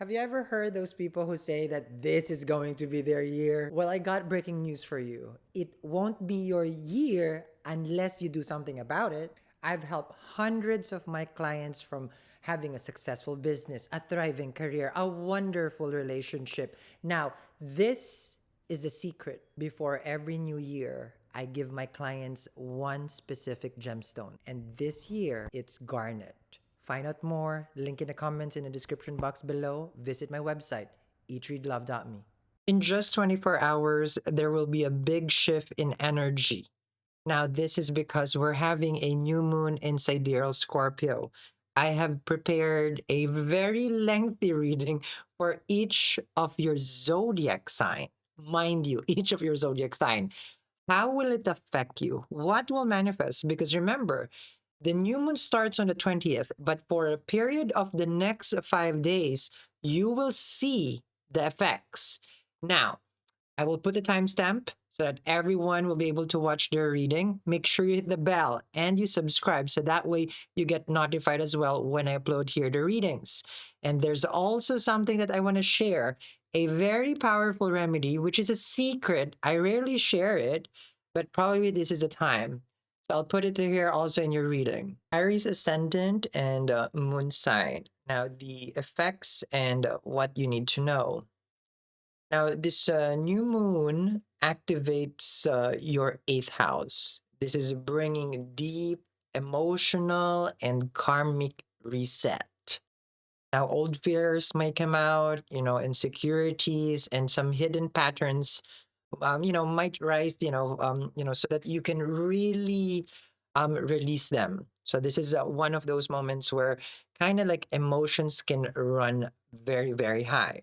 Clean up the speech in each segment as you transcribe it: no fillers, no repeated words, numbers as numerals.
Have you ever heard those people who say that this is going to be their year? Well, I got breaking news for you. It won't be your year unless you do something about it. I've helped hundreds of my clients from having a successful business, a thriving career, a wonderful relationship. Now, this is the secret. Before every new year, I give my clients one specific gemstone. And this year, it's garnet. Find out more, link in the comments in the description box below. Visit my website, eatreadlove.me. In just 24 hours, there will be a big shift in energy. Now, this is because we're having a new moon in sidereal Scorpio. I have prepared a very lengthy reading for each of your zodiac sign. Mind you, each of your zodiac sign. How will it affect you? What will manifest? Because remember, the new moon starts on the 20th, but for a period of the next 5 days, you will see the effects. Now, I will put a timestamp so that everyone will be able to watch their reading. Make sure you hit the bell and you subscribe so that way you get notified as well when I upload here the readings. And there's also something that I want to share, a very powerful remedy, which is a secret. I rarely share it, but probably this is the time. So I'll put it here also in your reading. Aries ascendant and moon sign. Now the effects and what you need to know. Now, this new moon activates your eighth house. This is bringing deep emotional and karmic reset. Now, old fears may come out, insecurities and some hidden patterns, might rise, so that you can really release them. So this is one of those moments where kind of like emotions can run very, very high.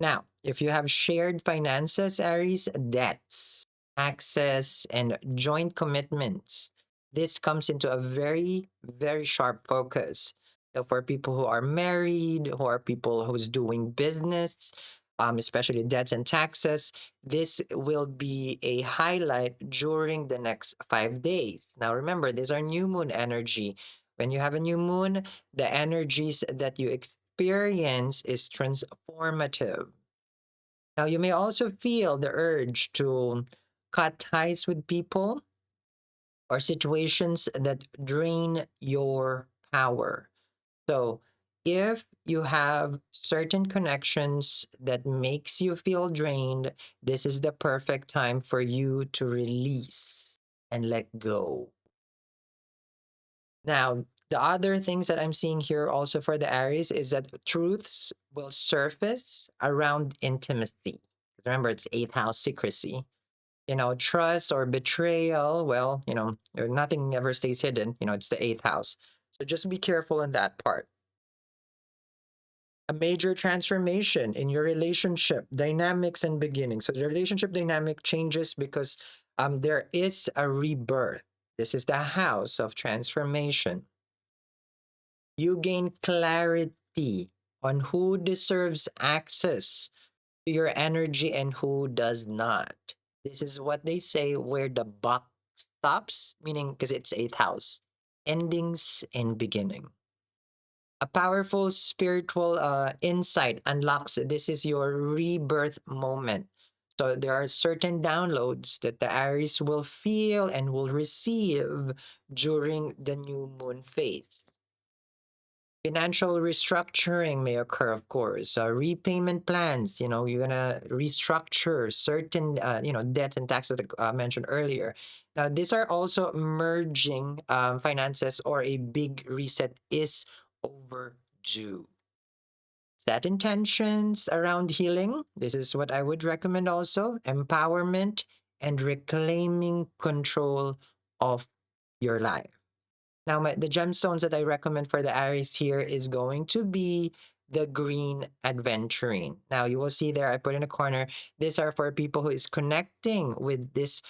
Now, if you have shared finances, Aries, debts, access, and joint commitments, this comes into a very, very sharp focus. So for people who are married, who are people who's doing business, especially debts and taxes, this will be a highlight during the next 5 days. Now, remember, these are new moon energy. When you have a new moon, the energies that you experience is transformative. Now, you may also feel the urge to cut ties with people or situations that drain your power. So, if you have certain connections that makes you feel drained, this is the perfect time for you to release and let go. Now, the other things that I'm seeing here also for the Aries is that truths will surface around intimacy. Remember, it's eighth house secrecy. Trust or betrayal, well, nothing ever stays hidden. It's the eighth house. So just be careful in that part. A major transformation in your relationship dynamics and beginnings. So the relationship dynamic changes because there is a rebirth. This is the house of transformation. You gain clarity on who deserves access to your energy and who does not. This is what they say where the buck stops, meaning because it's eighth house, endings and beginning. A powerful spiritual insight unlocks. This is your rebirth moment. So there are certain downloads that the Aries will feel and will receive during the new moon phase. Financial restructuring may occur, of course. Repayment plans, you're going to restructure certain, debts and taxes that I mentioned earlier. Now, these are also merging finances or a big reset is overdue. Set intentions around healing. This is what I would recommend also. Empowerment and reclaiming control of your life. Now, the gemstones that I recommend for the Aries here is going to be the green adventurine. Now, you will see there, I put in a corner, these are for people who is connecting with this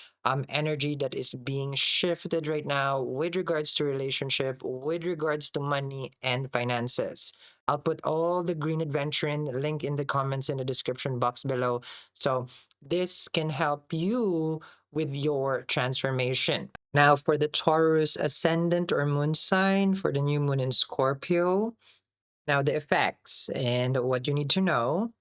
energy that is being shifted right now with regards to relationship, with regards to money and finances. I'll put all the green adventurine link in the comments in the description box below. So this can help you with your transformation. Now, for the Taurus ascendant or moon sign, for the new moon in Scorpio, Now, the effects and what you need to know.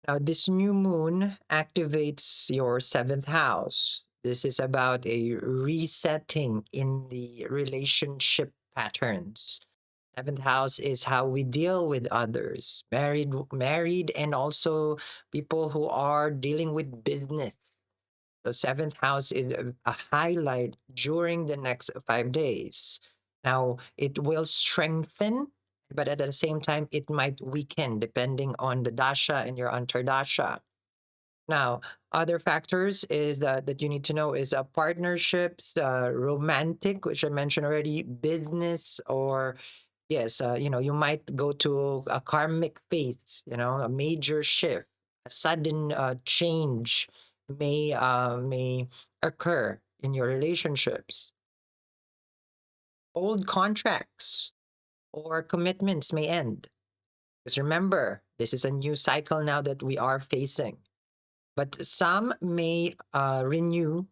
Now, this new moon activates your seventh house. This is about a resetting in the relationship patterns. Seventh house is how we deal with others, married, and also people who are dealing with business. The seventh house is a highlight during the next 5 days. Now, it will strengthen, but at the same time, it might weaken depending on the dasha and your antardasha. Now, other factors is that you need to know is partnerships, romantic, which I mentioned already, business, or yes, you might go to a karmic phase, a major shift, a sudden change may occur in your relationships. Old contracts or commitments may end. Because remember, this is a new cycle now that we are facing. But some may renew,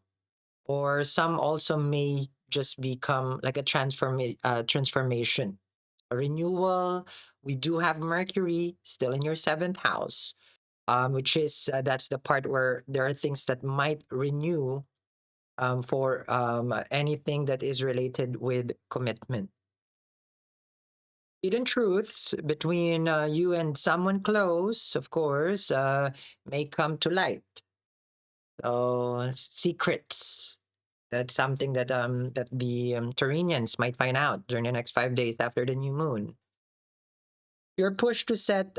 or some also may just become like a transformation, a renewal. We do have Mercury still in your seventh house, which is that's the part where there are things that might renew for anything that is related with commitment. Hidden truths between you and someone close, of course, may come to light. So secrets. That's something that the Taurinians might find out during the next 5 days after the new moon. You're pushed to set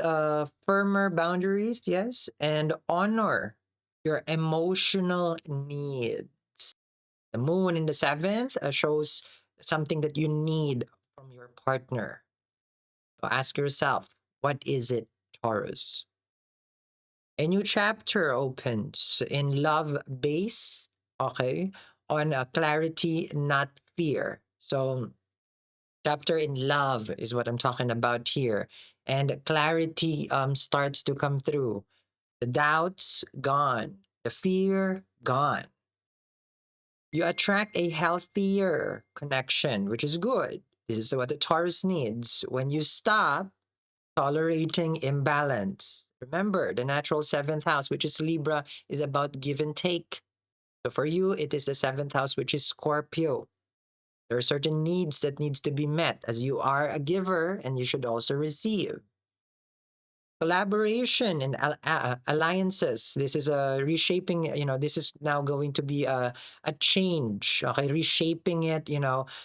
firmer boundaries, yes, and honor your emotional needs. The moon in the seventh shows something that you need from your partner. So ask yourself, what is it, Taurus? A new chapter opens in love base, okay, on clarity, not fear. So, chapter in love is what I'm talking about here. And clarity starts to come through. The doubts gone, the fear gone. You attract a healthier connection, which is good. This is what the Taurus needs. When you stop tolerating imbalance. Remember, the natural seventh house, which is Libra, is about give and take. So for you, it is the seventh house, which is Scorpio. There are certain needs that needs to be met as you are a giver and you should also receive. Collaboration and alliances. This is a reshaping, this is now going to be a change, okay, reshaping it,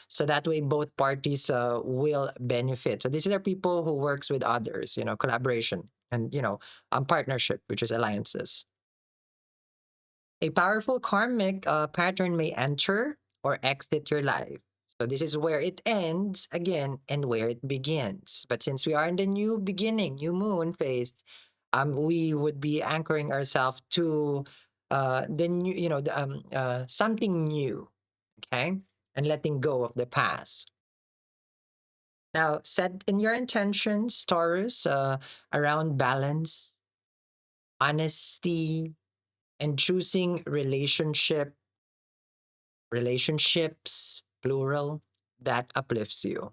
so that way both parties will benefit. So these are people who works with others, collaboration and, partnership, which is alliances. A powerful karmic pattern may enter or exit your life. So this is where it ends again and where it begins. But since we are in the new beginning, new moon phase, we would be anchoring ourselves to the new, something new, okay, and letting go of the past. Now, set in your intentions, Taurus, around balance, honesty, and choosing relationships, plural, that uplifts you.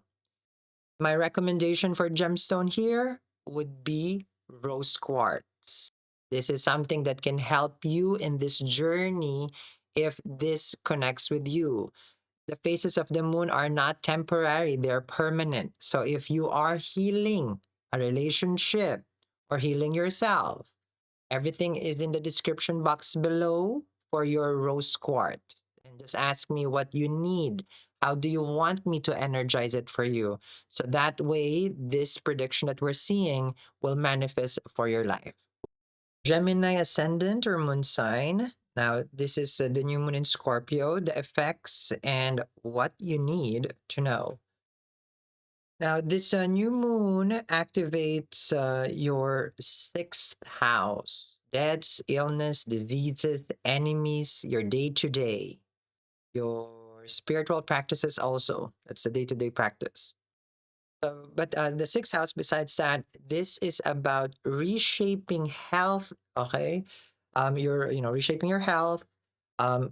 My recommendation for gemstone here would be rose quartz. This is something that can help you in this journey if this connects with you. The phases of the moon are not temporary, they're permanent. So if you are healing a relationship or healing yourself, everything is in the description box below for your rose quartz. And just ask me what you need. How do you want me to energize it for you? So that way, this prediction that we're seeing will manifest for your life. Gemini ascendant or moon sign. Now, this is the new moon in Scorpio, the effects and what you need to know. Now, this new moon activates your sixth house. Deaths, illness, diseases, enemies, your day to day, your spiritual practices also. That's the day to day practice. So, but the sixth house, besides that, this is about reshaping health. Okay, you're reshaping your health,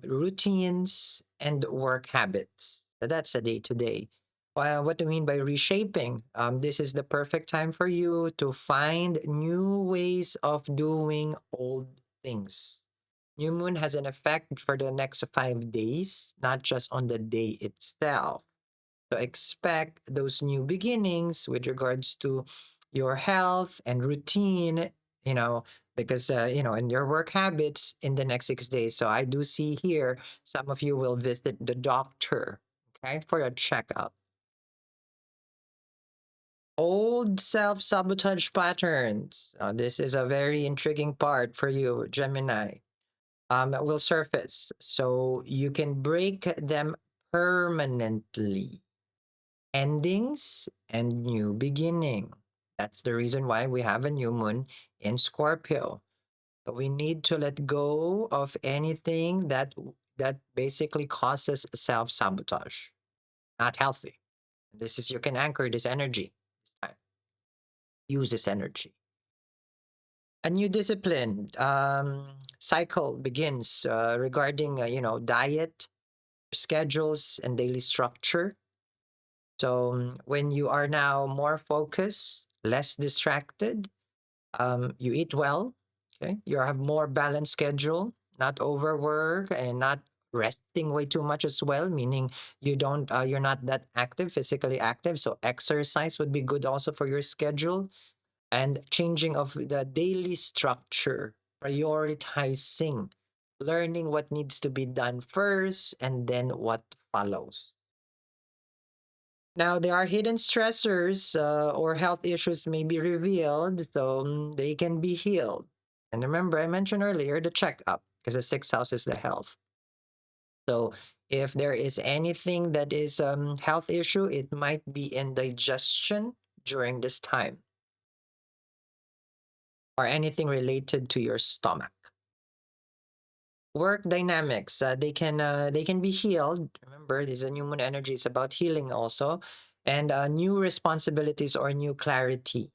routines, and work habits. So that's the day to day. What do I mean by reshaping? This is the perfect time for you to find new ways of doing old things. New moon has an effect for the next 5 days, not just on the day itself. So expect those new beginnings with regards to your health and routine, you know, because, in your work habits in the next 6 days. So I do see here some of you will visit the doctor, okay, for a checkup. Old self sabotage patterns. This is a very intriguing part for you, Gemini. Will surface. So you can break them permanently. Endings and new beginning. That's the reason why we have a new moon in Scorpio. But we need to let go of anything that basically causes self-sabotage. Not healthy. This is you can anchor this energy this time. Use this energy. A new discipline cycle begins regarding diet, schedules, and daily structure. So when you are now more focused, less distracted, you eat well. Okay, you have more balanced schedule, not overwork and not resting way too much as well. Meaning you're not that active, physically active. So exercise would be good also for your schedule and changing of the daily structure, prioritizing, learning what needs to be done first and then what follows. Now, there are hidden stressors or health issues may be revealed, so they can be healed. And remember, I mentioned earlier the checkup because the sixth house is the health. So, if there is anything that is health issue, it might be indigestion during this time or anything related to your stomach. Work dynamics, they can be healed. Remember, this is a new moon energy. It's about healing also, and new responsibilities or new clarity.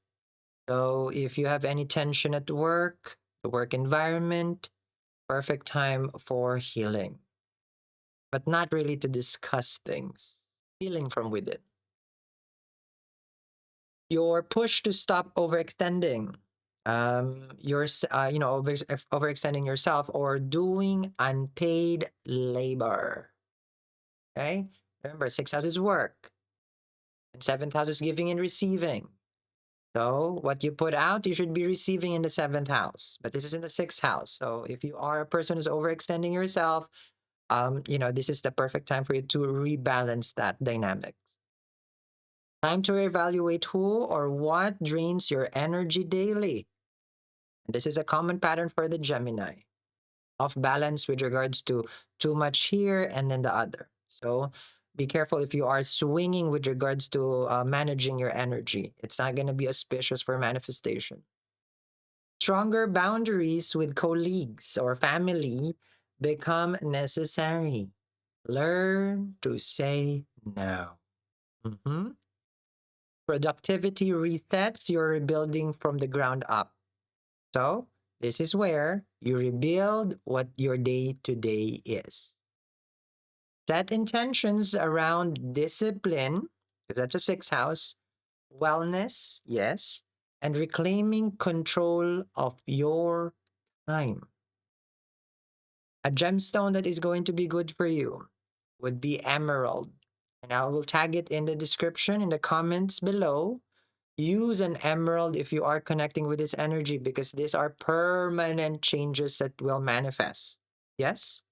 So if you have any tension at work, the work environment, perfect time for healing, but not really to discuss things. Healing from within. Your push to stop overextending, overextending yourself or doing unpaid labor. Okay, remember sixth house is work, and seventh house is giving and receiving. So what you put out, you should be receiving in the seventh house. But this is in the sixth house. So if you are a person who's overextending yourself, this is the perfect time for you to rebalance that dynamic. Time to evaluate who or what drains your energy daily. This is a common pattern for the Gemini. Off balance with regards to too much here and then the other. So be careful if you are swinging with regards to managing your energy. It's not going to be auspicious for manifestation. Stronger boundaries with colleagues or family become necessary. Learn to say no. Mhm. Productivity resets your rebuilding from the ground up. So, this is where you rebuild what your day to day is. Set intentions around discipline, because that's a sixth house, wellness, yes, and reclaiming control of your time. A gemstone that is going to be good for you would be emerald. And I will tag it in the description, in the comments below. Use an emerald if you are connecting with this energy because these are permanent changes that will manifest. Yes?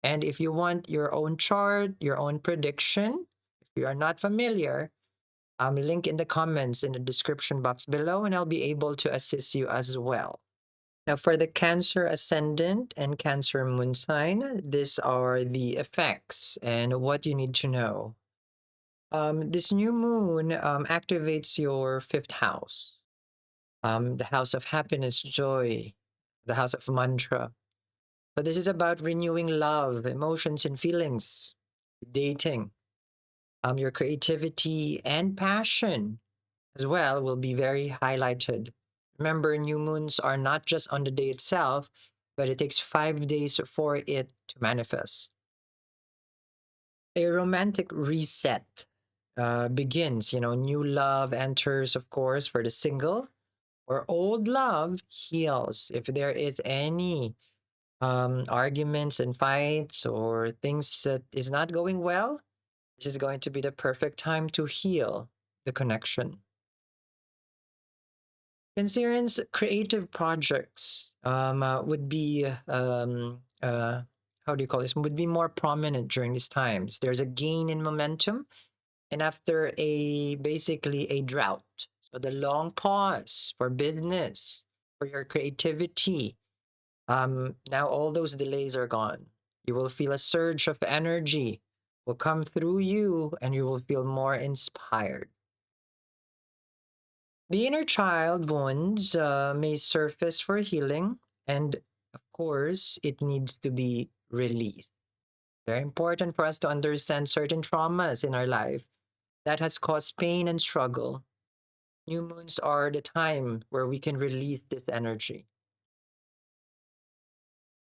And if you want your own chart, your own prediction, if you are not familiar, link in the comments in the description box below and I'll be able to assist you as well. Now, for the Cancer ascendant and Cancer moon sign, these are the effects and what you need to know. This new moon activates your fifth house, the house of happiness, joy, the house of mantra. So, this is about renewing love, emotions, and feelings, dating. Your creativity and passion as well will be very highlighted. Remember, new moons are not just on the day itself, but it takes 5 days for it to manifest. A romantic reset. begins. New love enters, of course, for the single, or old love heals. If there is any arguments and fights or things that is not going well, this is going to be the perfect time to heal the connection. Cancerians' creative projects would be how do you call this? Would be more prominent during these times. There's a gain in momentum, and after a basically a drought, so the long pause for business, for your creativity, now all those delays are gone. You will feel a surge of energy will come through you, and you will feel more inspired. The inner child wounds may surface for healing, and of course, it needs to be released. Very important for us to understand certain traumas in our life that has caused pain and struggle. New moons are the time where we can release this energy.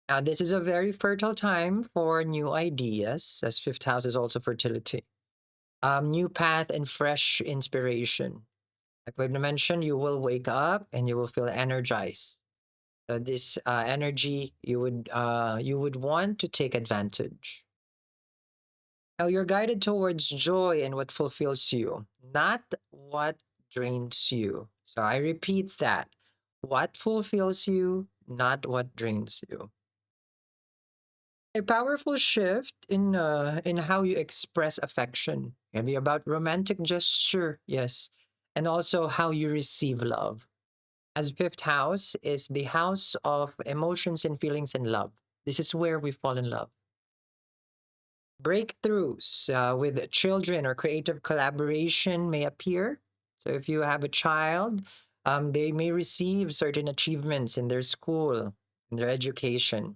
Now, this is a very fertile time for new ideas, as fifth house is also fertility. New path and fresh inspiration. Like we've mentioned, you will wake up and you will feel energized. So this energy you would want to take advantage. Now you're guided towards joy and what fulfills you, not what drains you. So I repeat that. What fulfills you, not what drains you. A powerful shift in how you express affection. Maybe about romantic gesture, yes, and also how you receive love. As fifth house is the house of emotions and feelings and love. This is where we fall in love. Breakthroughs with children or creative collaboration may appear. So if you have a child, they may receive certain achievements in their school, in their education.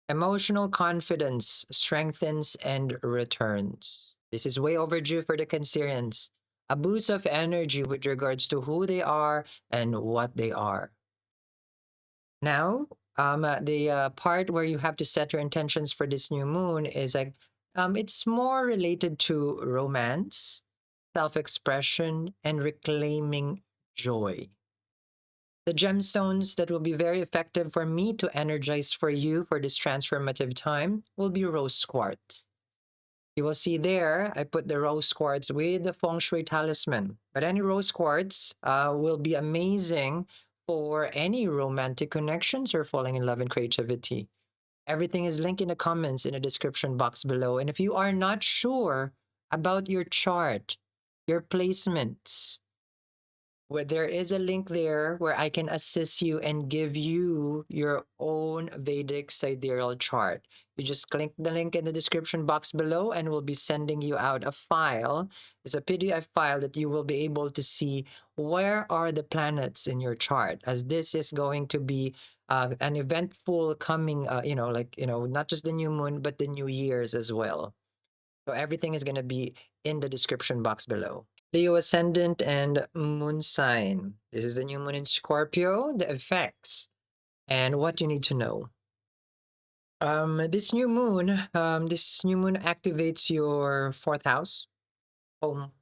Emotional confidence strengthens and returns. This is way overdue for the Cancerians. A boost of energy with regards to who they are and what they are. Now, the part where you have to set your intentions for this new moon is like, it's more related to romance, self expression, and reclaiming joy. The gemstones that will be very effective for me to energize for you for this transformative time will be rose quartz. You will see there, I put the rose quartz with the feng shui talisman. But any rose quartz will be amazing for any romantic connections or falling in love and creativity. Everything is linked in the comments in the description box below. And if you are not sure about your chart, your placements, where there is a link there where I can assist you and give you your own Vedic sidereal chart. You just click the link in the description box below and we'll be sending you out a file. It's a PDF file that you will be able to see where are the planets in your chart, as this is going to be an eventful coming, not just the new moon, but the new years as well. So everything is going to be in the description box below. Leo ascendant and moon sign. This is the new moon in Scorpio, the effects, and what you need to know. This new moon activates your fourth house, home.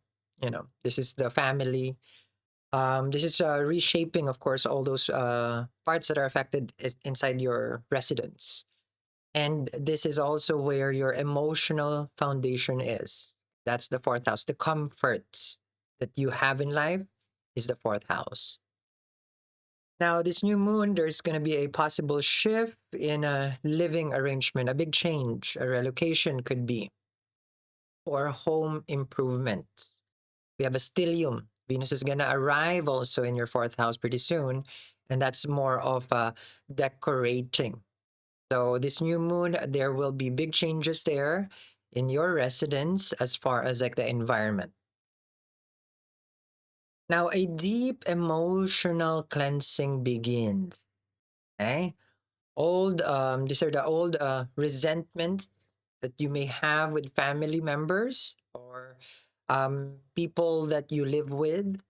This is the family. This is reshaping, of course, all those parts that are affected inside your residence. And this is also where your emotional foundation is. That's the fourth house. The comforts that you have in life is the fourth house. Now, this new moon, there's going to be a possible shift in a living arrangement, a big change, a relocation could be, or home improvements. We have a stellium. Venus is going to arrive also in your fourth house pretty soon. And that's more of decorating. So this new moon, there will be big changes there in your residence as far as like the environment. Now, a deep emotional cleansing begins. Okay, these are the old resentments that you may have with family members or people that you live with.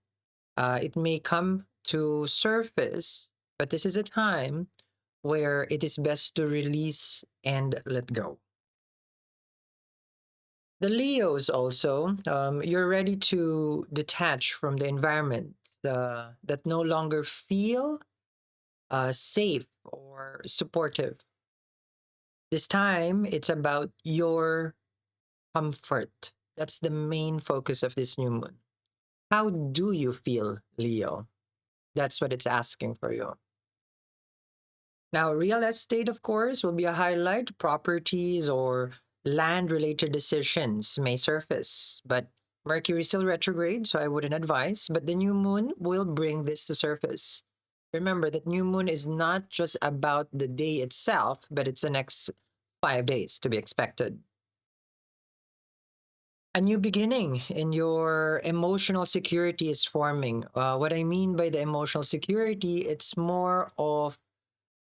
It may come to surface, but this is a time where it is best to release and let go. The Leos also, you're ready to detach from the environment that no longer feel safe or supportive. This time, it's about your comfort. That's the main focus of this new moon. How do you feel, Leo? That's what it's asking for you. Now, real estate, of course, will be a highlight. Properties or land related decisions may surface, but Mercury is still retrograde, so I wouldn't advise. But the new moon will bring this to surface. Remember that new moon is not just about the day itself, but it's the next 5 days to be expected. A new beginning in your emotional security is forming. What I mean by the emotional security, it's more of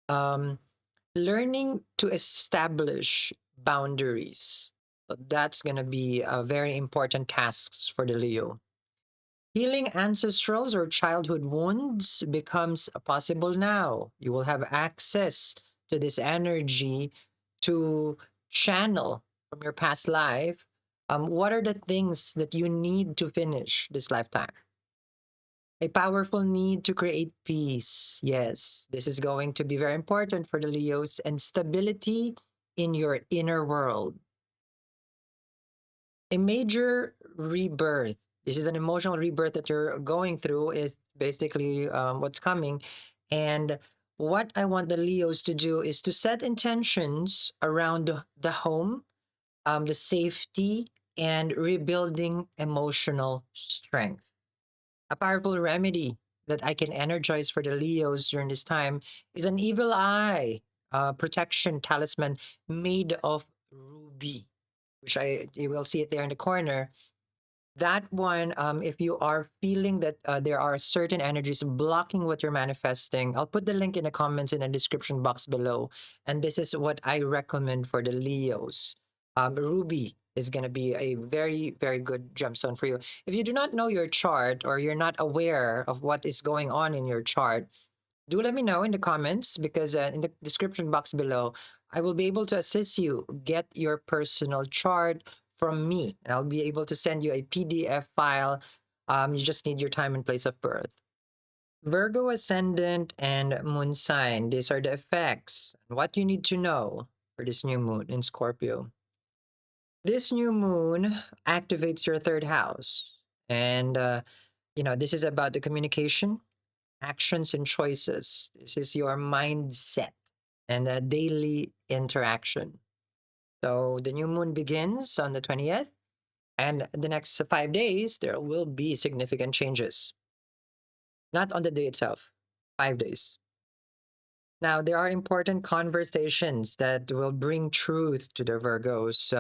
um, learning to establish boundaries. So that's going to be a very important task for the Leo. Healing ancestrals or childhood wounds becomes possible now. You will have access to this energy to channel from your past life. What are the things that you need to finish this lifetime? A powerful need to create peace. Yes, this is going to be very important for the Leos, and stability in your inner world. A major rebirth. This is an emotional rebirth that you're going through, is basically what's coming. And what I want the Leos to do is to set intentions around the home, the safety, and rebuilding emotional strength. A powerful remedy that I can energize for the Leos during this time is an evil eye protection talisman made of ruby, which you will see it there in the corner. That one, if you are feeling that there are certain energies blocking what you're manifesting, I'll put the link in the comments in the description box below. And this is what I recommend for the Leos. Ruby is going to be a very, very good gemstone for you. If you do not know your chart or you're not aware of what is going on in your chart, do let me know in the comments, because in the description box below, I will be able to assist you get your personal chart from me. And I'll be able to send you a PDF file. You just need your time and place of birth. Virgo ascendant and moon sign. These are the effects. What you need to know for this new moon in Scorpio. This new moon activates your third house. And, this is about the communication, actions, and choices. This is your mindset and a daily interaction. So the new moon begins on the 20th, and the next 5 days, there will be significant changes. Not on the day itself, 5 days. Now, there are important conversations that will bring truth to the Virgos,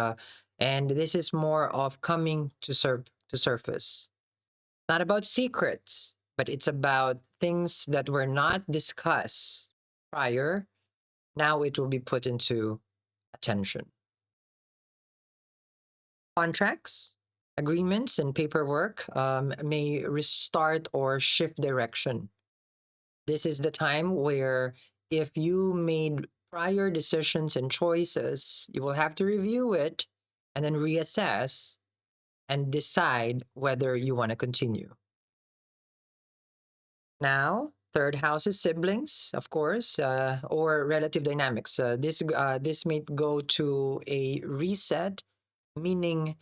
and this is more of coming to surface. Not about secrets, but it's about things that were not discussed prior. Now it will be put into attention. Contracts, agreements, and paperwork may restart or shift direction. This is the time where, if you made prior decisions and choices, you will have to review it and then reassess and decide whether you want to continue. Now, third house is siblings, of course, or relative dynamics. This may go to a reset, meaning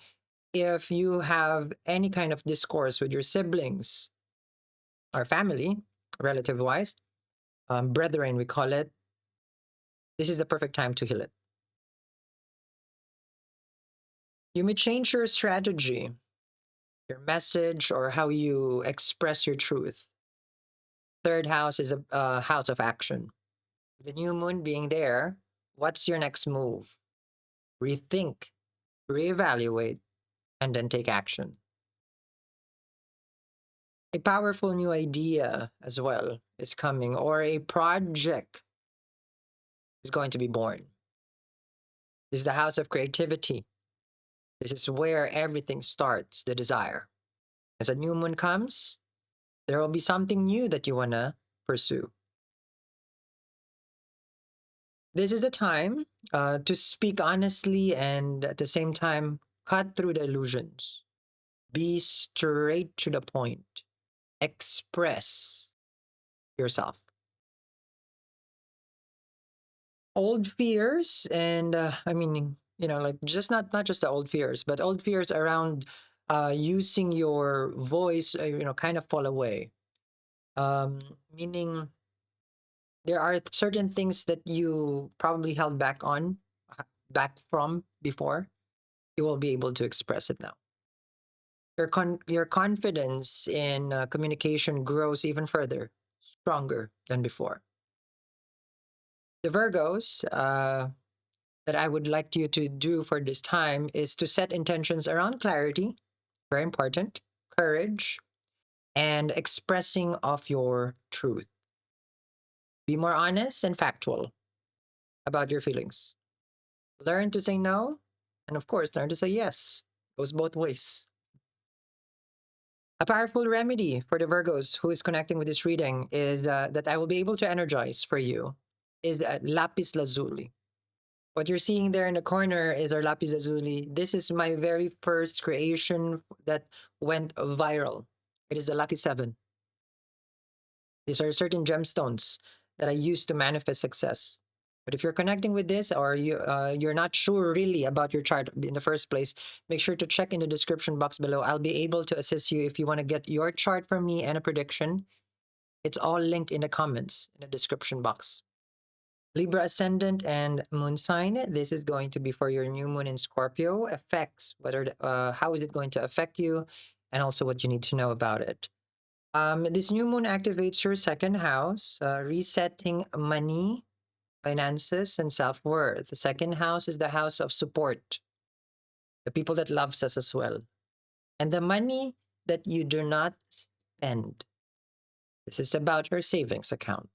if you have any kind of discourse with your siblings or family, relative wise, brethren, we call it, this is the perfect time to heal it. You may change your strategy, your message, or how you express your truth. Third house is a house of action. The new moon being there, what's your next move? Rethink, reevaluate, and then take action. A powerful new idea as well is coming, or a project is going to be born. This is the house of creativity. This is where everything starts, the desire. As a new moon comes, there will be something new that you want to pursue. This is the time to speak honestly and at the same time Cut through the illusions. Be straight to the point. Express yourself. Old fears, and I mean, like just not just the old fears, but old fears around using your voice, kind of fall away. Um, Meaning there are certain things that you probably held back from before. You will be able to express it now. Your confidence in communication grows even further, stronger than before. The Virgos, that I would like you to do for this time is to set intentions around clarity, very important, courage, and expressing of your truth. Be more honest and factual about your feelings. Learn to say no, and of course, learn to say yes. Goes both ways. A powerful remedy for the Virgos who is connecting with this reading is that I will be able to energize for you is lapis lazuli. What you're seeing there in the corner is our lapis lazuli. This is my very first creation that went viral. It is the Lucky 7. These are certain gemstones that I use to manifest success. But if you're connecting with this or you're not sure really about your chart in the first place, make sure to check in the description box below. I'll be able to assist you if you want to get your chart from me and a prediction. It's all linked in the comments in the description box. Libra ascendant and moon sign. This is going to be for your new moon in Scorpio. Effects, how is it going to affect you, and also what you need to know about it. This new moon activates your second house, resetting money, finances, and self-worth. The second house is the house of support, the people that loves us as well, and the money that you do not spend. This is about your savings account.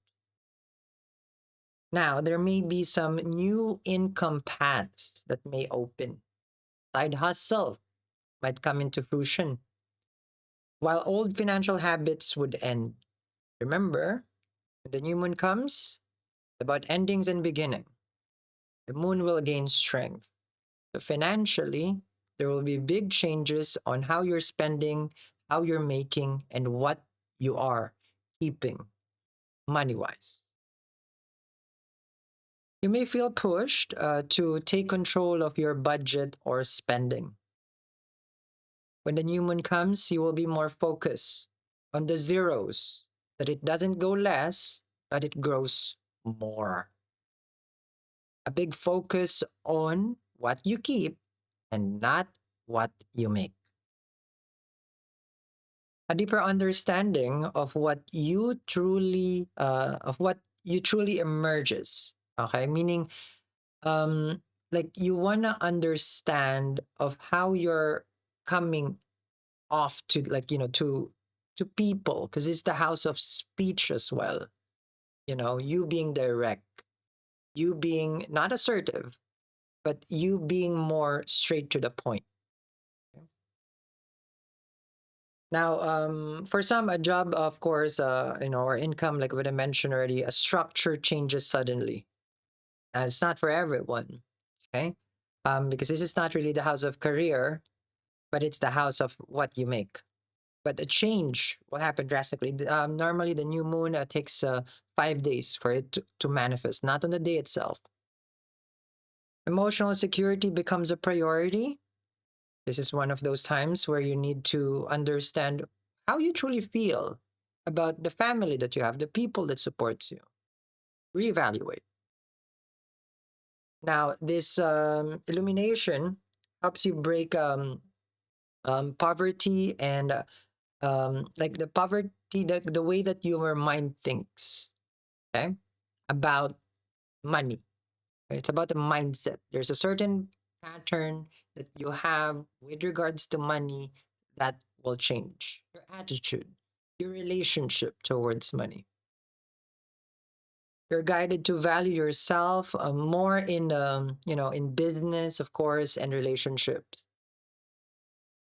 Now, there may be some new income paths that may open. Side hustle might come into fruition, while old financial habits would end. Remember, when the new moon comes, it's about endings and beginning. The moon will gain strength. So financially, there will be big changes on how you're spending, how you're making, and what you are keeping money-wise. You may feel pushed to take control of your budget or spending. When the new moon comes, you will be more focused on the zeros, that it doesn't go less, but it grows more. A big focus on what you keep and not what you make. A deeper understanding of what you truly emerges. Okay, meaning like you want to understand of how you're coming off to to people, because it's the house of speech as well. You being direct, you being not assertive, but you being more straight to the point. Now, for some, a job, of course, or income, like what I mentioned already, a structure changes suddenly. It's not for everyone, okay? Because this is not really the house of career, but it's the house of what you make. But a change will happen drastically. Normally, the new moon takes 5 days for it to manifest, not on the day itself. Emotional security becomes a priority. This is one of those times where you need to understand how you truly feel about the family that you have, the people that supports you. Reevaluate. Now, this illumination helps you break poverty and like the poverty, the way that your mind thinks, okay, about money. It's about the mindset. There's a certain pattern that you have with regards to money that will change your attitude, your relationship towards money. You're guided to value yourself more in business, of course, and relationships.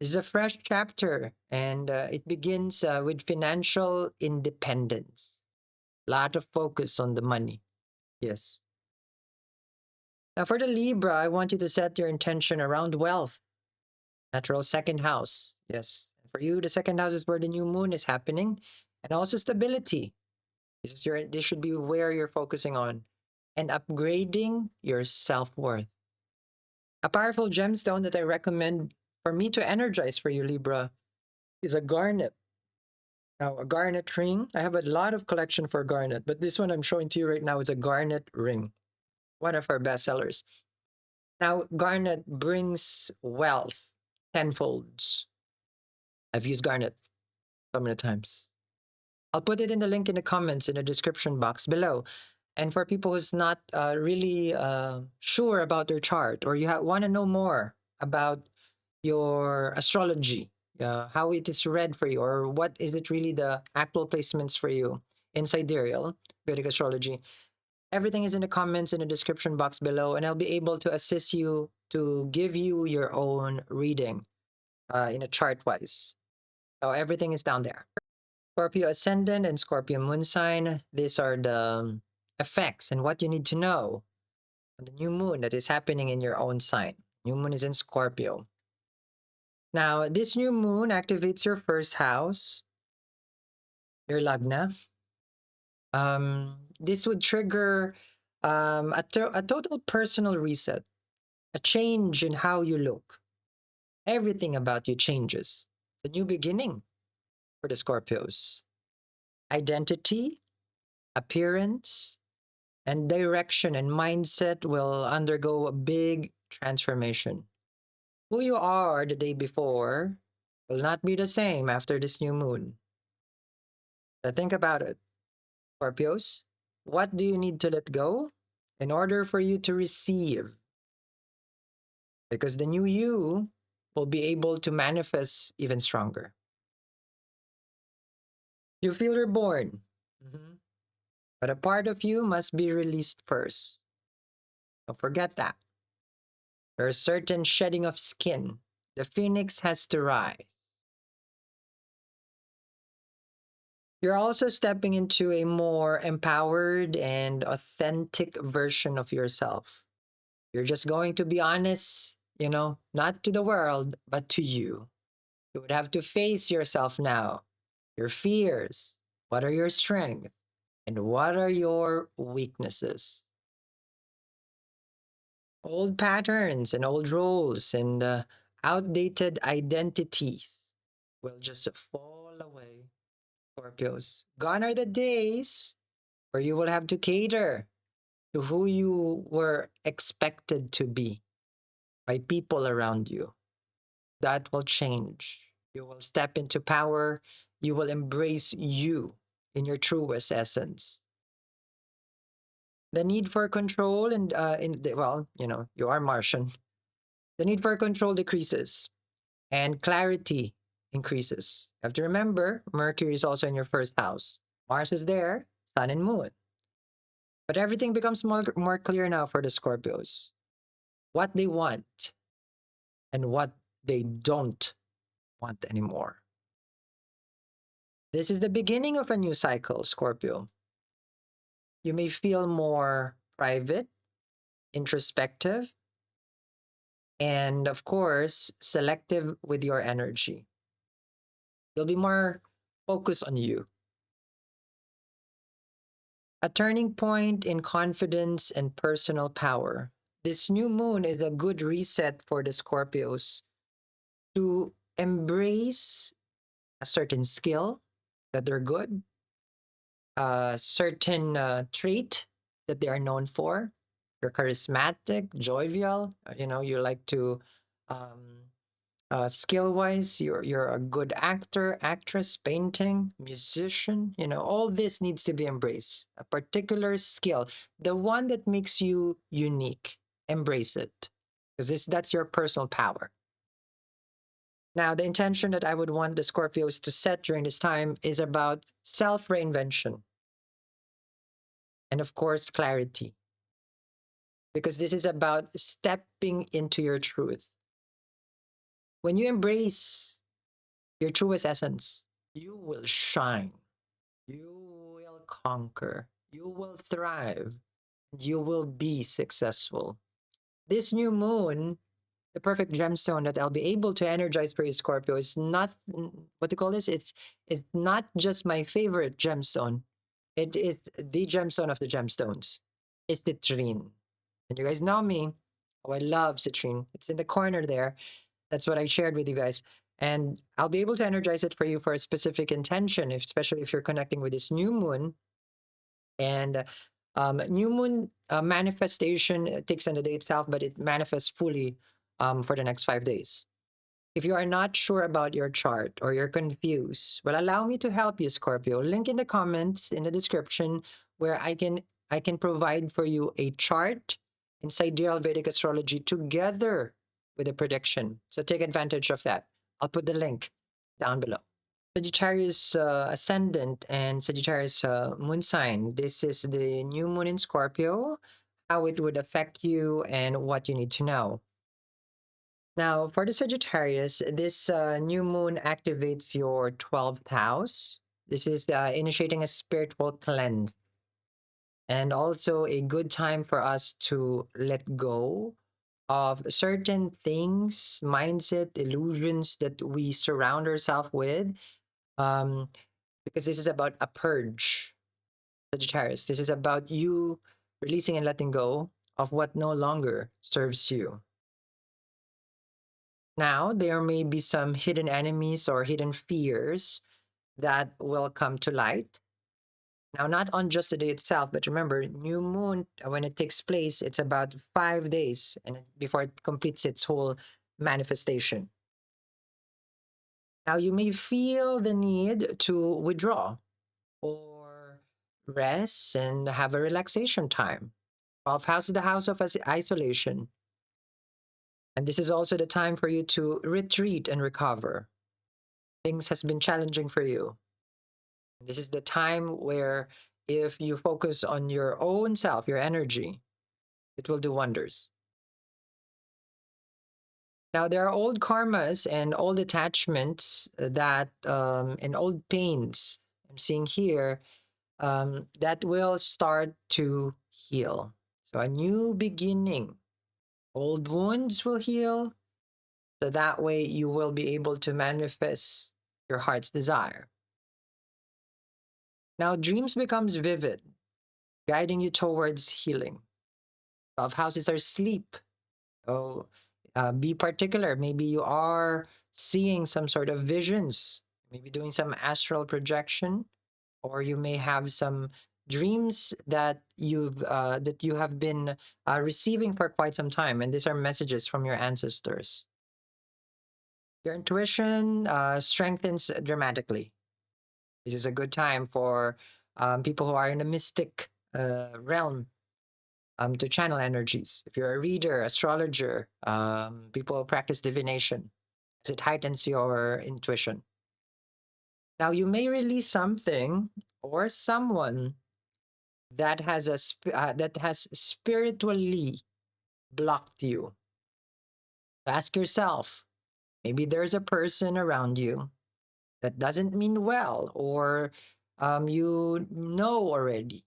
This is a fresh chapter, and it begins with financial independence. A lot of focus on the money. Yes. Now, for the Libra, I want you to set your intention around wealth. Natural second house. Yes. For you, the second house is where the new moon is happening. And also stability. This should be where you're focusing on. And upgrading your self-worth. A powerful gemstone that I recommend for me to energize for you, Libra, is a garnet. Now, a garnet ring, I have a lot of collection for garnet, but this one I'm showing to you right now is a garnet ring, one of our bestsellers. Now, garnet brings wealth tenfolds. I've used garnet so many times. I'll put it in the link in the comments in the description box below. And for people who's not really sure about their chart, or you want to know more about your astrology, how it is read for you, or what is it really the actual placements for you in sidereal Vedic astrology, everything is in the comments in the description box below, and I'll be able to assist you to give you your own reading in a chart wise. So everything is down there. Scorpio ascendant and Scorpio moon sign, these are the effects and what you need to know on the new moon that is happening in your own sign. New moon is in Scorpio. Now, this new moon activates your first house, your lagna. This would trigger a total personal reset, a change in how you look. Everything about you changes. The new beginning for the Scorpios. Identity, appearance, and direction and mindset will undergo a big transformation. Who you are the day before will not be the same after this new moon. So think about it, Scorpios. What do you need to let go in order for you to receive? Because the new you will be able to manifest even stronger. You feel reborn, but a part of you must be released first. Don't forget that. There is certain shedding of skin. The phoenix has to rise. You're also stepping into a more empowered and authentic version of yourself. You're just going to be honest, not to the world, but to you. You would have to face yourself now, your fears. What are your strengths? And what are your weaknesses? Old patterns and old roles and outdated identities will just fall away, Scorpios. Gone are the days where you will have to cater to who you were expected to be by people around you. That will change. You will step into power. You will embrace you in your truest essence. The need for control and you are Martian. The need for control decreases and clarity increases. You have to remember, Mercury is also in your first house. Mars is there, Sun and Moon. But everything becomes more clear now for the Scorpios. What they want and what they don't want anymore. This is the beginning of a new cycle, Scorpio. You may feel more private, introspective, and of course, selective with your energy. You'll be more focused on you. A turning point in confidence and personal power. This new moon is a good reset for the Scorpios to embrace a certain skill that they're good, a certain trait that they are known for. You're charismatic, jovial. You like to skill wise, you're a good actor, actress, painting, musician. All this needs to be embraced. A particular skill, the one that makes you unique, embrace it, because that's your personal power. Now, the intention that I would want the Scorpios to set during this time is about self reinvention and, of course, clarity, because this is about stepping into your truth. When you embrace your truest essence, you will shine. You will conquer. You will thrive. You will be successful. This new moon, the perfect gemstone that I'll be able to energize for you, Scorpio, is not what do you call this? It's not just my favorite gemstone. It is the gemstone of the gemstones. It's citrine. And you guys know me. Oh, I love citrine. It's in the corner there. That's what I shared with you guys. And I'll be able to energize it for you for a specific intention, especially if you're connecting with this new moon. And new moon manifestation takes on the day itself, but it manifests fully for the next 5 days. If you are not sure about your chart or you're confused, well, allow me to help you, Scorpio. Link in the comments in the description where I can provide for you a chart in sidereal Vedic astrology together with a prediction. So take advantage of that. I'll put the link down below. Sagittarius ascendant and Sagittarius moon sign. This is the new moon in Scorpio, how it would affect you and what you need to know. Now, for the Sagittarius, this new moon activates your 12th house. This is initiating a spiritual cleanse and also a good time for us to let go of certain things, mindset, illusions that we surround ourselves with. Um, because this is about a purge, Sagittarius. This is about you releasing and letting go of what no longer serves you. Now, there may be some hidden enemies or hidden fears that will come to light. Now, not on just the day itself, but remember, new moon, when it takes place, it's about 5 days before it completes its whole manifestation. Now, you may feel the need to withdraw or rest and have a relaxation time. 12th house is the house of isolation. And this is also the time for you to retreat and recover. Things has been challenging for you. This is the time where if you focus on your own self, your energy, it will do wonders. Now, there are old karmas and old attachments that, and old pains I'm seeing here that will start to heal. So, a new beginning. Old wounds will heal. So that way you will be able to manifest your heart's desire. Now, dreams becomes vivid, guiding you towards healing. 12 houses are sleep. Oh, be particular. Maybe you are seeing some sort of visions, maybe doing some astral projection, or you may have some dreams that you have been receiving for quite some time, and these are messages from your ancestors. Your intuition strengthens dramatically. This is a good time for people who are in the mystic realm to channel energies. If you're a reader, astrologer, people who practice divination, it heightens your intuition. Now, you may release something or someone that has spiritually blocked you. Ask yourself, maybe there's a person around you that doesn't mean well, or you know already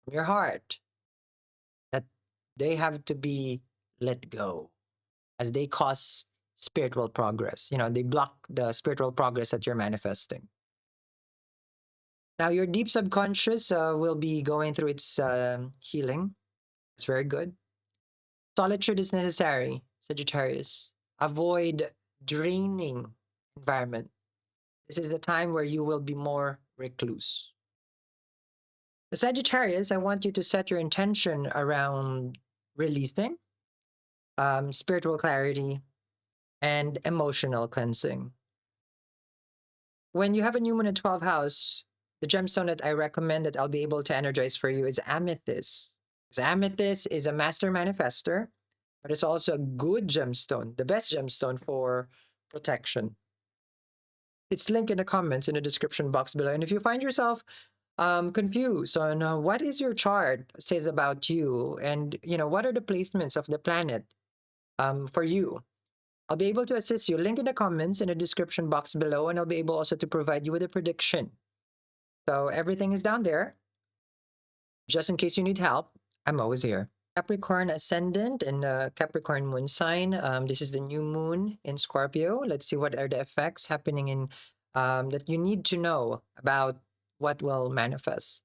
from your heart that they have to be let go as they cause spiritual progress. They block the spiritual progress that you're manifesting. Now, your deep subconscious will be going through its healing. It's very good. Solitude is necessary, Sagittarius. Avoid draining environment. This is the time where you will be more recluse. The Sagittarius, I want you to set your intention around releasing, spiritual clarity, and emotional cleansing. When you have a new moon in 12th house, the gemstone that I recommend that I'll be able to energize for you is amethyst. Amethyst is a master manifester, but it's also a good gemstone, the best gemstone for protection. It's linked in the comments in the description box below. And if you find yourself confused on what is your chart says about you, and what are the placements of the planet for you, I'll be able to assist you. Link in the comments in the description box below, and I'll be able also to provide you with a prediction. So everything is down there. Just in case you need help, I'm always here. Capricorn ascendant and Capricorn moon sign. This is the new moon in Scorpio. Let's see what are the effects happening in that you need to know about what will manifest.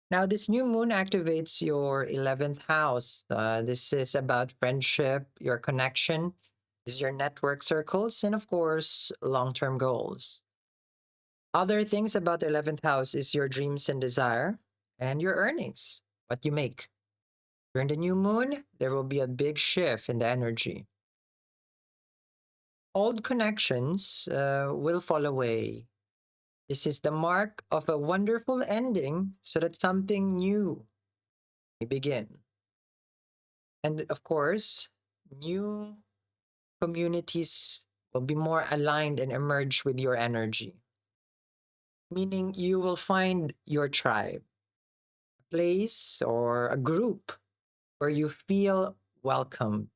Now, this new moon activates your 11th house. This is about friendship, your connection, this is your network circles, and of course, long term goals. Other things about the 11th house is your dreams and desire and your earnings, what you make. During the new moon, there will be a big shift in the energy. Old connections will fall away. This is the mark of a wonderful ending so that something new may begin. And of course, new communities will be more aligned and emerge with your energy, meaning you will find your tribe, a place, or a group where you feel welcome.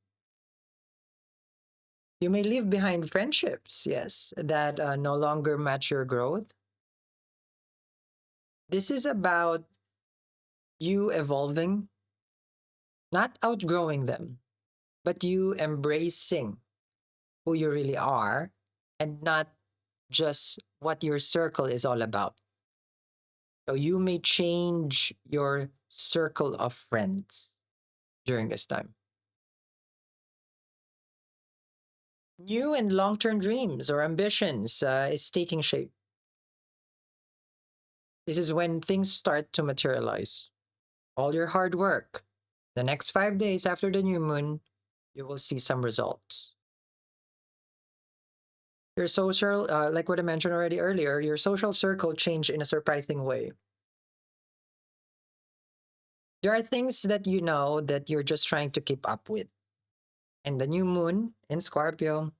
You may leave behind friendships, yes, that no longer match your growth. This is about you evolving, not outgrowing them, but you embracing who you really are and not just what your circle is all about. So you may change your circle of friends during this time. New and long term dreams or ambitions is taking shape. This is when things start to materialize. All your hard work. The next 5 days after the new moon, you will see some results. Your social, like what I mentioned already earlier, your social circle changed in a surprising way. There are things that you know that you're just trying to keep up with. And the new moon in Scorpio,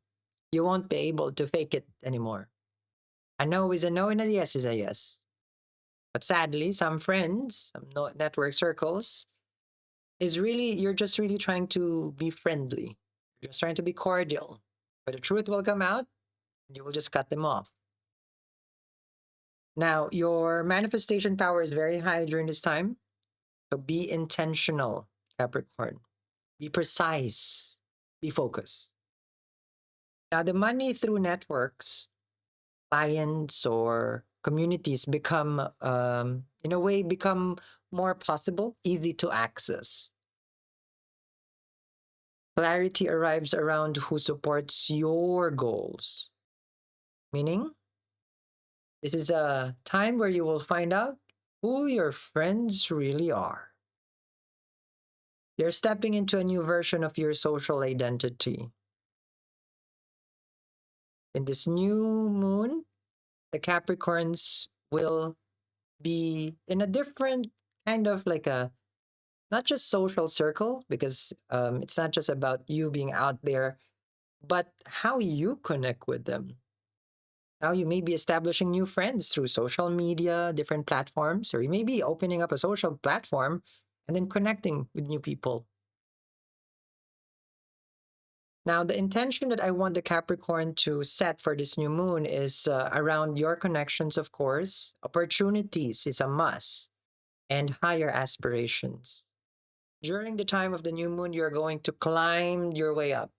you won't be able to fake it anymore. A no is a no and a yes is a yes. But sadly, some friends, some network circles, is really, you're just really trying to be friendly. You're just trying to be cordial. But the truth will come out, and you will just cut them off. Now, your manifestation power is very high during this time. So be intentional, Capricorn. Be precise. Be focused. Now, the money through networks, clients, or communities become, in a way, become more possible, easy to access. Clarity arrives around who supports your goals. Meaning, this is a time where you will find out who your friends really are. You're stepping into a new version of your social identity. In this new moon, the Capricorns will be in a different kind of like a not just social circle, because it's not just about you being out there, but how you connect with them. Now you may be establishing new friends through social media, different platforms, or you may be opening up a social platform and then connecting with new people. Now, the intention that I want the Capricorn to set for this new moon is around your connections, of course. Opportunities is a must, and higher aspirations. During the time of the new moon, you're going to climb your way up.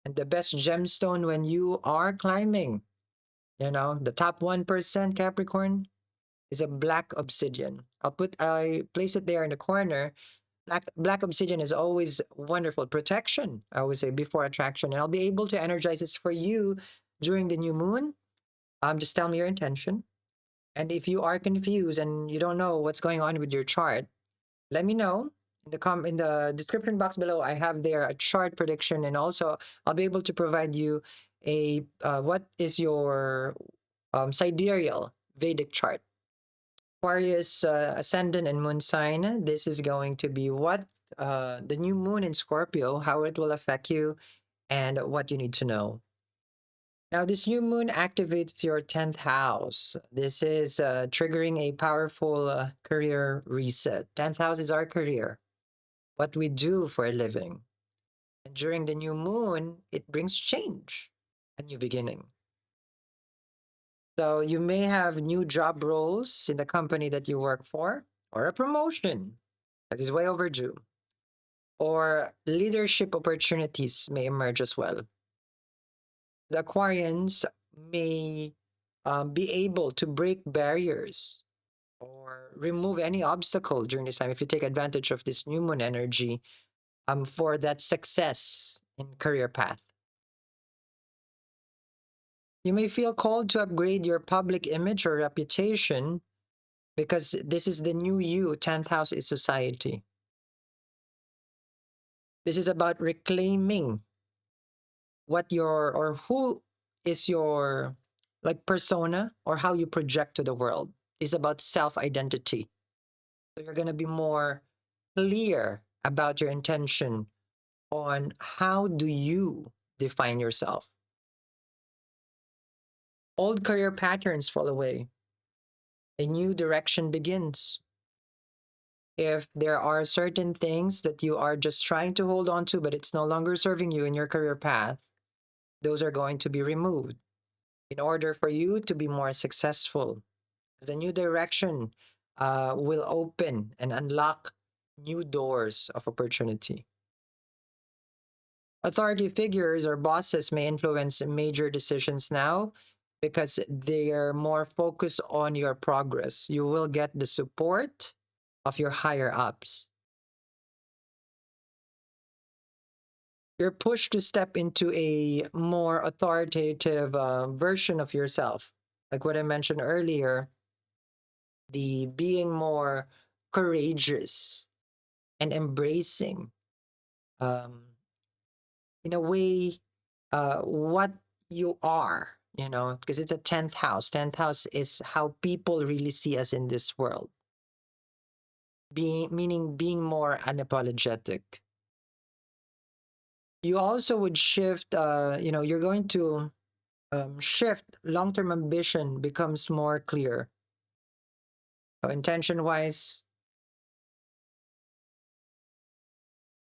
And the best gemstone when you are climbing, the top 1% Capricorn is a black obsidian. I place it there in the corner. Black obsidian is always wonderful protection. I always say before attraction, and I'll be able to energize this for you during the new moon. Just tell me your intention, and if you are confused and you don't know what's going on with your chart, let me know in the description box below. I have there a chart prediction, and also I'll be able to provide you a what is your sidereal Vedic chart. Aquarius ascendant and moon sign. This is going to be what the new moon in Scorpio, how it will affect you, and what you need to know. Now, this new moon activates your 10th house. This is triggering a powerful career reset. 10th house is our career, what we do for a living. And during the new moon, it brings change, a new beginning. So you may have new job roles in the company that you work for, or a promotion that is way overdue. or leadership opportunities may emerge as well. The Aquarians may be able to break barriers or remove any obstacle during this time if you take advantage of this new moon energy for that success in career path. You may feel called to upgrade your public image or reputation because this is the new you. 10th house is society. This is about reclaiming what your or who is your like persona or how you project to the world. It's about self-identity. So you're going to be more clear about your intention on how do you define yourself. Old career patterns fall away. A new direction begins. If there are certain things that you are just trying to hold on to, but it's no longer serving you in your career path, those are going to be removed in order for you to be more successful. The new direction will open and unlock new doors of opportunity. Authority figures or bosses may influence major decisions now because they are more focused on your progress. You will get the support of your higher ups. You're pushed to step into a more authoritative version of yourself. Like what I mentioned earlier, the being more courageous and embracing, um, in a way, what you are, because it's a 10th house. 10th house is how people really see us in this world. Meaning being more unapologetic. You also would shift, you're going to shift, long-term ambition becomes more clear. So intention-wise,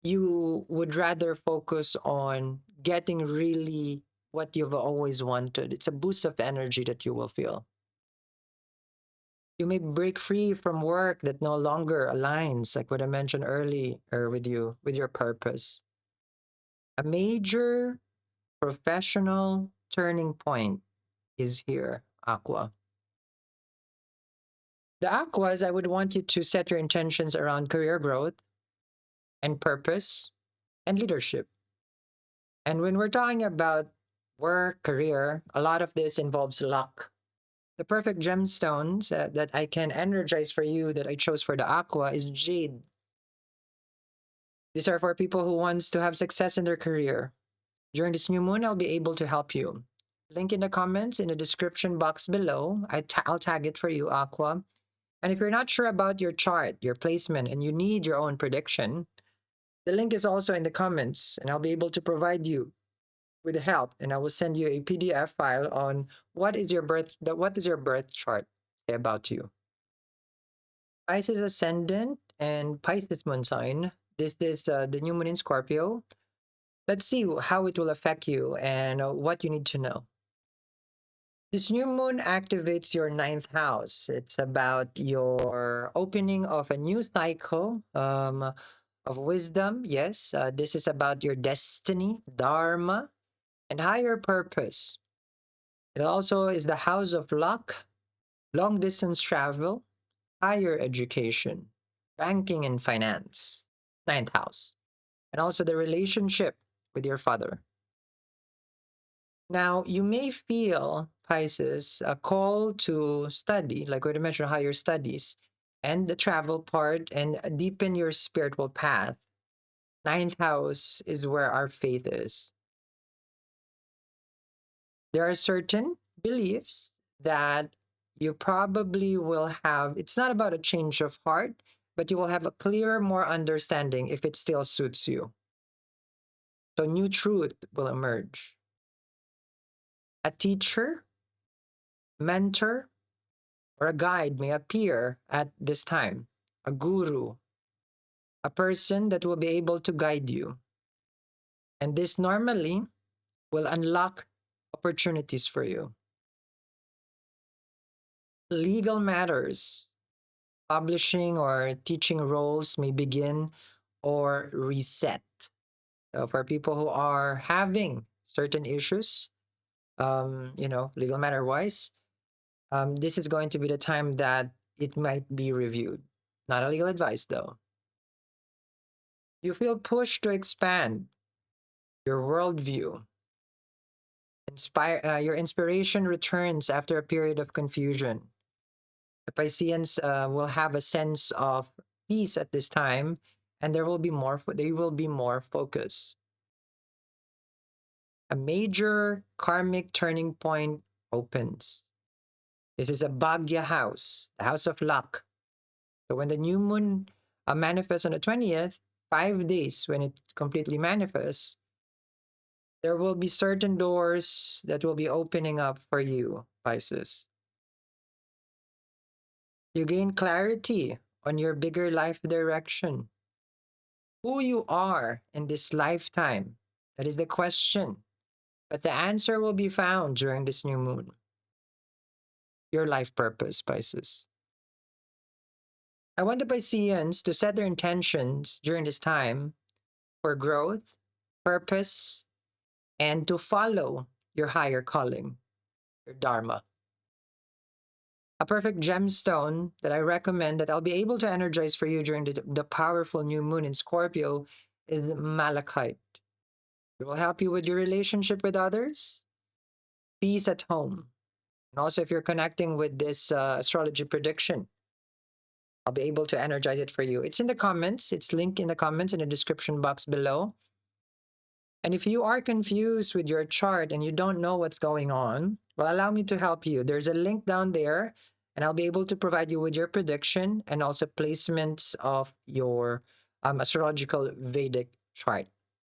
you would rather focus on getting really what you've always wanted. It's a boost of energy that you will feel. You may break free from work that no longer aligns, like what I mentioned earlier with you, with your purpose. A major professional turning point is here, Aqua. The Aquas, I would want you to set your intentions around career growth and purpose and leadership. And when we're talking about work, career, a lot of this involves luck. The perfect gemstones that I can energize for you that I chose for the Aqua is jade. These are for people who wants to have success in their career. During this new moon, I'll be able to help you. Link in the comments in the description box below. I'll tag it for you, Aqua. And if you're not sure about your chart, your placement, and you need your own prediction, the link is also in the comments, and I'll be able to provide you with help. And I will send you a PDF file on what is your birth chart say about you. Pisces ascendant and Pisces moon sign. This is the new moon in Scorpio. Let's see how it will affect you and what you need to know. This new moon activates your ninth house. It's about your opening of a new cycle of wisdom. Yes, this is about your destiny, dharma, and higher purpose. It also is the house of luck, long distance travel, higher education, banking and finance, ninth house, and also the relationship with your father. Now, you may feel, Pisces, a call to study, like what I mentioned, higher studies, and the travel part, and deepen your spiritual path. Ninth house is where our faith is. There are certain beliefs that you probably will have. It's not about a change of heart, but you will have a clearer, more understanding if it still suits you. So new truth will emerge. A teacher, mentor, or a guide may appear at this time. A guru, a person that will be able to guide you. And this normally will unlock opportunities for you. Legal matters, publishing or teaching roles may begin, or reset. So for people who are having certain issues, legal matter wise, this is going to be the time that it might be reviewed. Not a legal advice though. You feel pushed to expand your worldview. Your inspiration returns after a period of confusion. The Pisceans will have a sense of peace at this time, and they will be more focused. A major karmic turning point opens. This is a Bhagya house, the house of luck. So when the new moon manifests on the 20th, 5 days when it completely manifests, there will be certain doors that will be opening up for you, Pisces. You gain clarity on your bigger life direction. Who you are in this lifetime, that is the question. But the answer will be found during this new moon. Your life purpose, Pisces. I want the Pisceans to set their intentions during this time for growth, purpose, and to follow your higher calling, your Dharma. A perfect gemstone that I recommend that I'll be able to energize for you during the powerful new moon in Scorpio is malachite. It will help you with your relationship with others, peace at home. And also, if you're connecting with this astrology prediction, I'll be able to energize it for you. It's in the comments. It's linked in the comments in the description box below. And if you are confused with your chart and you don't know what's going on, well, allow me to help you. There's a link down there, and I'll be able to provide you with your prediction and also placements of your astrological Vedic chart.